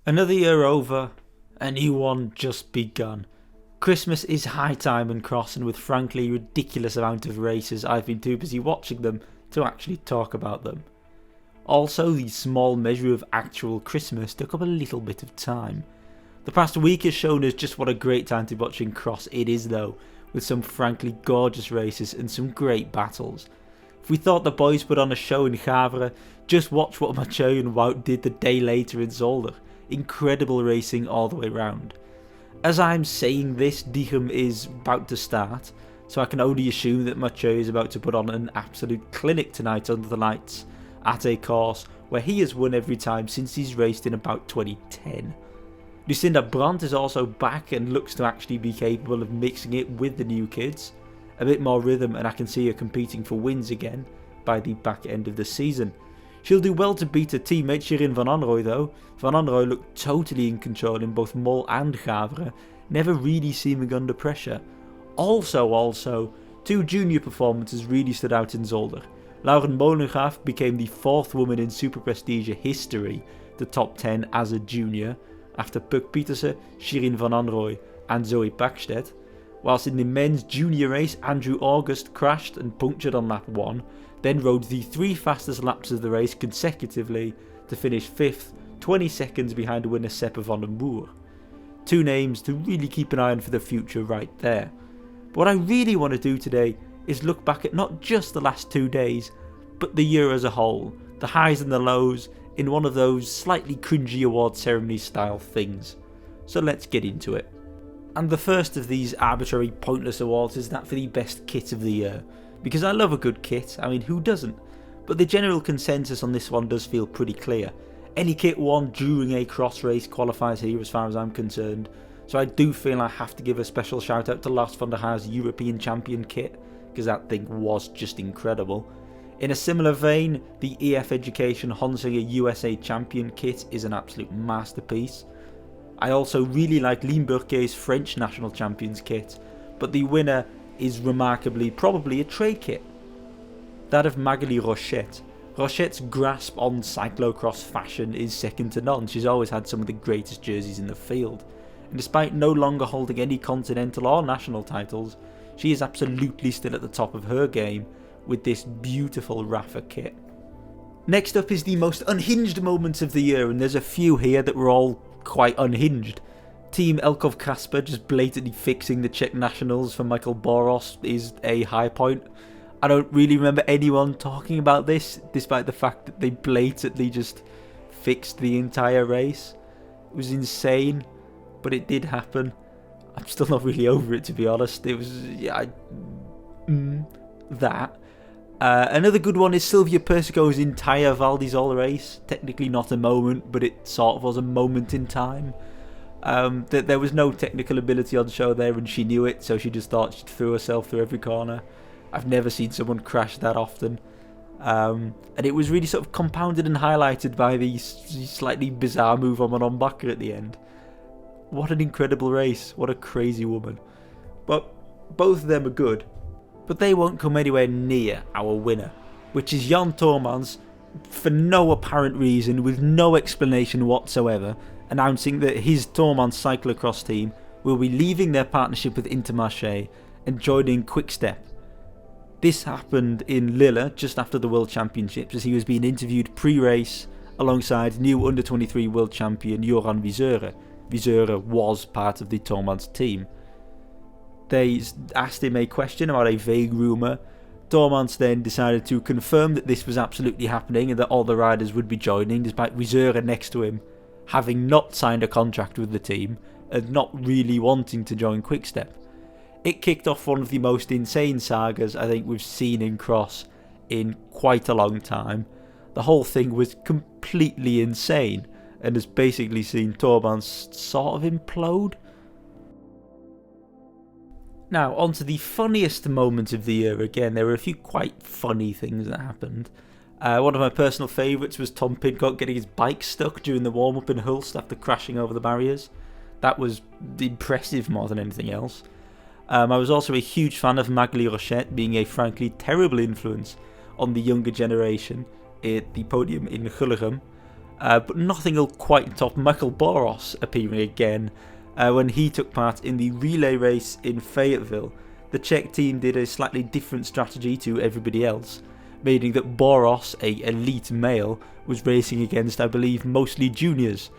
Another year over, a new one just begun. Christmas is high time in Cross, and with frankly ridiculous amount of races, I've been too busy watching them to actually talk about them. Also, the small measure of actual Christmas took up a little bit of time. The past week has shown us just what a great time to watch in Cross it is though, with some frankly gorgeous races and some great battles. If we thought the boys put on a show in Gavre, just watch what Mathieu and Wout did the day later in Zolder. Incredible racing all the way round. As I'm saying this, Diegem is about to start, so I can only assume that Mathieu is about to put on an absolute clinic tonight under the lights, at a course where he has won every time since he's raced in about 2010. Lucinda Brandt is also back and looks to actually be capable of mixing it with the new kids. A bit more rhythm and I can see her competing for wins again by the back end of the season. She'll do well to beat her teammate Shirin van Anrooy though. Van Anrooy looked totally in control in both Mol and Gavre, never really seeming under pressure. Also, two junior performances really stood out in Zolder. Lauren Molengraaf became the fourth woman in Super Prestige history to top 10 as a junior, after Puk Pietersen, Shirin van Anrooy and Zoe Pakstedt. Whilst in the men's junior race, Andrew August crashed and punctured on lap 1, then rode the 3 fastest laps of the race consecutively to finish 5th, 20 seconds behind winner Seppe van den Boer. Two names to really keep an eye on for the future right there. But what I really want to do today is look back at not just the last 2 days, but the year as a whole, the highs and the lows, in one of those slightly cringy award ceremony style things. So let's get into it. And the first of these arbitrary pointless awards is that for the best kit of the year. Because I love a good kit, I mean who doesn't? But the general consensus on this one does feel pretty clear. Any kit won during a cross race qualifies here as far as I'm concerned. So I do feel I have to give a special shout out to Lars van der Haar's European Champion kit, because that thing was just incredible. In a similar vein, the EF Education Honsinger USA Champion kit is an absolute masterpiece. I also really like Limburger's French National Champions kit, but the winner is remarkably probably a trade kit. That of Magali Rochette. Rochette's grasp on cyclocross fashion is second to none. She's always had some of the greatest jerseys in the field, and despite no longer holding any continental or national titles, she is absolutely still at the top of her game with this beautiful Rafa kit. Next up is the most unhinged moments of the year, and there's a few here that were all quite unhinged. Team Elkov Kasper just blatantly fixing the Czech nationals for Michael Boros is a high point. I don't really remember anyone talking about this, despite the fact that they blatantly just fixed the entire race. It was insane, but it did happen. I'm still not really over it, to be honest. It was, that. Another good one is Sylvia Persico's entire Val d'Isole race. Technically not a moment, but it sort of was a moment in time. There was no technical ability on show there, and she knew it, so she just thought she threw herself through every corner. I've never seen someone crash that often. And it was really sort of compounded and highlighted by the slightly bizarre move on Manon Bakker at the end. What an incredible race. What a crazy woman. But both of them are good. But they won't come anywhere near our winner, which is Jan Toormans, for no apparent reason, with no explanation whatsoever, announcing that his Toormans cyclocross team will be leaving their partnership with Intermarché and joining Quickstep. This happened in Lille just after the World Championships, as he was being interviewed pre-race alongside new under-23 world champion Joran Wiesure. Wiesure was part of the Toormans team. They asked him a question about a vague rumour. Toormans then decided to confirm that this was absolutely happening and that all the riders would be joining, despite Wiesure next to him having not signed a contract with the team and not really wanting to join Quickstep. It kicked off one of the most insane sagas I think we've seen in cross in quite a long time. The whole thing was completely insane and has basically seen Toormans sort of implode. Now, on to the funniest moment of the year. Again, there were a few quite funny things that happened. One of my personal favourites was Tom Pidcock getting his bike stuck during the warm-up in Hulst after crashing over the barriers. That was impressive more than anything else. I was also a huge fan of Magali Rochette being a frankly terrible influence on the younger generation at the podium in Gullegem. but nothing will quite top Michael Boros appearing again when he took part in the relay race in Fayetteville. The Czech team did a slightly different strategy to everybody else, meaning that Boros, a elite male, was racing against, I believe, mostly juniors.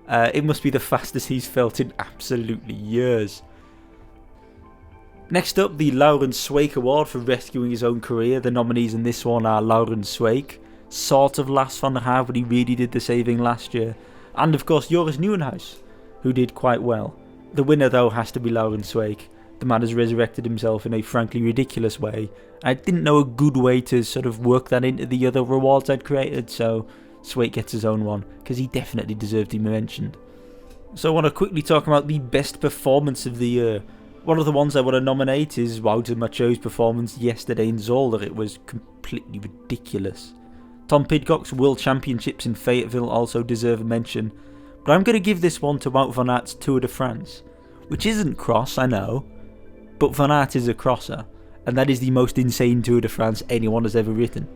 It must be the fastest he's felt in absolutely years. Next up, the Laurens Sweeck Award for rescuing his own career. The nominees in this one are Laurens Sweeck, sort of Lars van der Haag, but he really did the saving last year, and of course Joris Nieuwenhuis, who did quite well. The winner though has to be Laurens Sweeck. The man has resurrected himself in a frankly ridiculous way. I didn't know a good way to sort of work that into the other rewards I'd created, so Sweeck gets his own one, because he definitely deserved to be mentioned. So I want to quickly talk about the best performance of the year. One of the ones I want to nominate is Wouter Mathieu's performance yesterday in Zolder. It was completely ridiculous. Tom Pidcock's World Championships in Fayetteville also deserve a mention, but I'm going to give this one to Wout van Aert's Tour de France, which isn't cross, I know, but Van Aert is a crosser, and that is the most insane Tour de France anyone has ever written.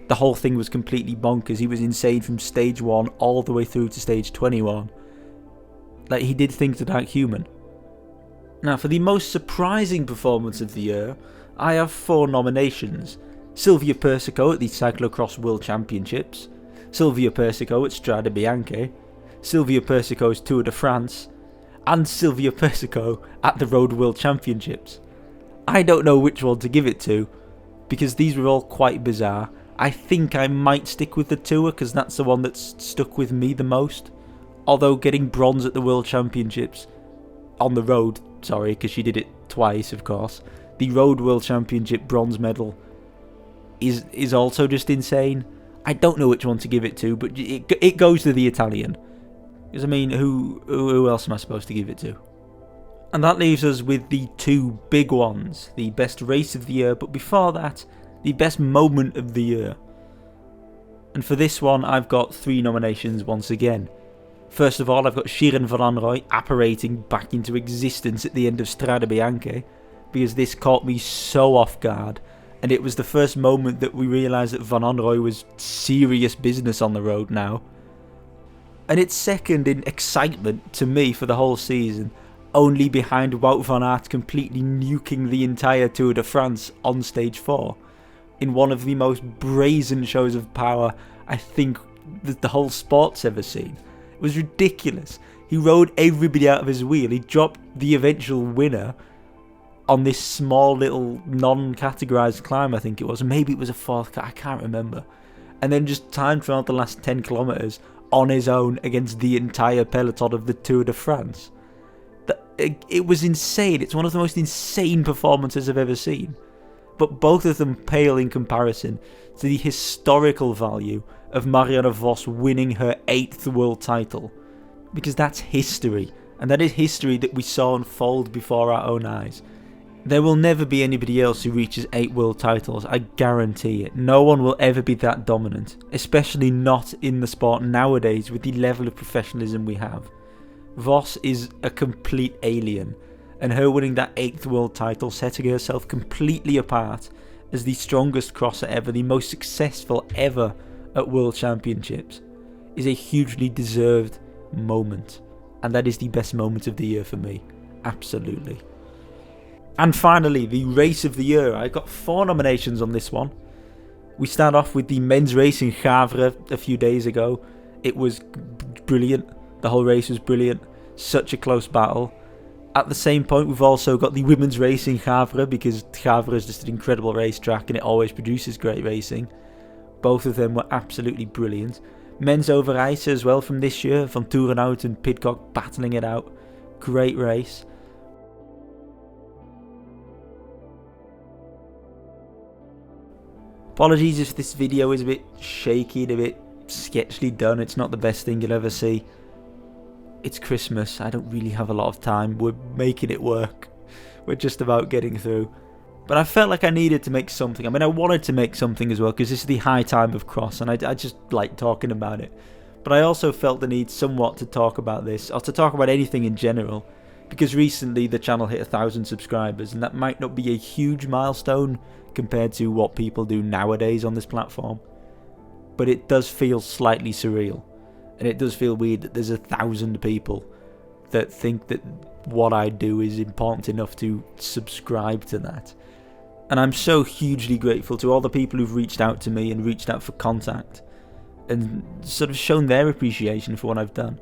The whole thing was completely bonkers. He was insane from stage 1 all the way through to stage 21. Like, he did things that aren't human. Now, for the most surprising performance of the year, I have 4 nominations. Silvia Persico at the Cyclocross World Championships, Silvia Persico at Strade Bianche, Silvia Persico's Tour de France, and Silvia Persico at the Road World Championships. I don't know which one to give it to, because these were all quite bizarre. I think I might stick with the Tour, because that's the one that's stuck with me the most. Although getting bronze at the World Championships, on the road, sorry, because she did it twice, of course, the Road World Championship bronze medal is also just insane. I don't know which one to give it to, but it goes to the Italian. Because, I mean, who else am I supposed to give it to? And that leaves us with the 2 big ones. The best race of the year, but before that, the best moment of the year. And for this one, I've got 3 nominations once again. First of all, I've got Shirin van Anrooy apparating back into existence at the end of Strade Bianche, because this caught me so off guard, and it was the first moment that we realised that Van Anrooy was serious business on the road now. And it's second in excitement to me for the whole season, only behind Wout van Aert completely nuking the entire Tour de France on stage 4, in one of the most brazen shows of power I think that the whole sport's ever seen. It was ridiculous. He rode everybody out of his wheel. He dropped the eventual winner on this small little non-categorised climb, I think it was. Maybe it was a 4th, I can't remember. And then just timed throughout the last 10 kilometres on his own against the entire peloton of the Tour de France. It was insane. It's one of the most insane performances I've ever seen. But both of them pale in comparison to the historical value of Marianne Vos winning her 8th world title. Because that's history, and that is history that we saw unfold before our own eyes. There will never be anybody else who reaches 8 world titles, I guarantee it. No one will ever be that dominant, especially not in the sport nowadays with the level of professionalism we have. Vos is a complete alien, and her winning that 8th world title, setting herself completely apart as the strongest crosser ever, the most successful ever at World Championships, is a hugely deserved moment, and that is the best moment of the year for me, absolutely. And finally, the race of the year. I got 4 nominations on this one. We start off with the men's race in Gavre a few days ago. It was brilliant. The whole race was brilliant. Such a close battle. At the same point, we've also got the women's race in Gavre, because Gavre is just an incredible racetrack and it always produces great racing. Both of them were absolutely brilliant. Men's over ice as well from this year, Van Toerenhout and Pidcock battling it out. Great race. Apologies if this video is a bit shaky and a bit sketchily done. It's not the best thing you'll ever see. It's Christmas. I don't really have a lot of time. We're making it work. We're just about getting through. But I felt like I needed to make something. I mean, I wanted to make something as well, because this is the high time of Cross, and I just like talking about it. But I also felt the need somewhat to talk about this, or to talk about anything in general, because recently the channel hit 1,000 subscribers, and that might not be a huge milestone compared to what people do nowadays on this platform. But it does feel slightly surreal. And it does feel weird that there's 1,000 people that think that what I do is important enough to subscribe to that. And I'm so hugely grateful to all the people who've reached out to me and reached out for contact and sort of shown their appreciation for what I've done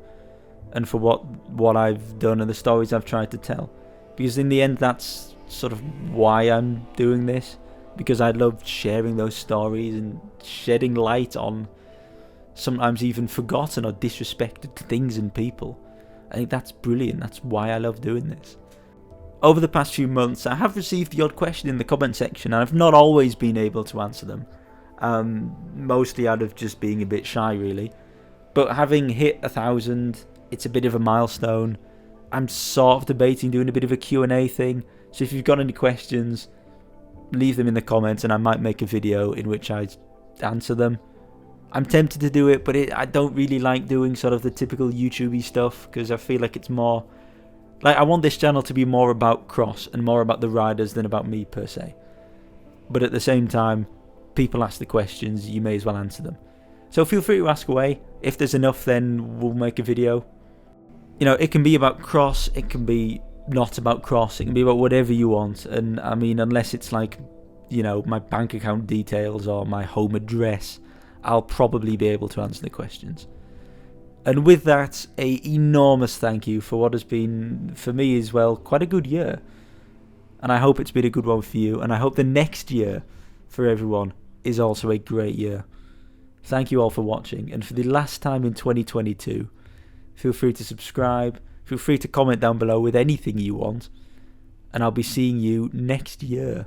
and for what I've done and the stories I've tried to tell. Because in the end, that's sort of why I'm doing this, because I love sharing those stories and shedding light on sometimes even forgotten or disrespected things and people. I think that's brilliant. That's why I love doing this. Over the past few months, I have received the odd question in the comment section, and I've not always been able to answer them. Mostly out of just being a bit shy, really. But having hit 1,000, it's a bit of a milestone. I'm sort of debating doing a bit of a Q&A thing. So if you've got any questions, leave them in the comments, and I might make a video in which I answer them. I'm tempted to do it, but I don't really like doing sort of the typical YouTube-y stuff, because I feel like it's more... Like, I want this channel to be more about cross and more about the riders than about me, per se. But at the same time, people ask the questions, you may as well answer them. So feel free to ask away. If there's enough, then we'll make a video. You know, it can be about cross, it can be not about cross, it can be about whatever you want. And, I mean, unless it's like, you know, my bank account details or my home address, I'll probably be able to answer the questions. And with that, an enormous thank you for what has been, for me as well, quite a good year. And I hope it's been a good one for you. And I hope the next year for everyone is also a great year. Thank you all for watching. And for the last time in 2022, feel free to subscribe. Feel free to comment down below with anything you want. And I'll be seeing you next year.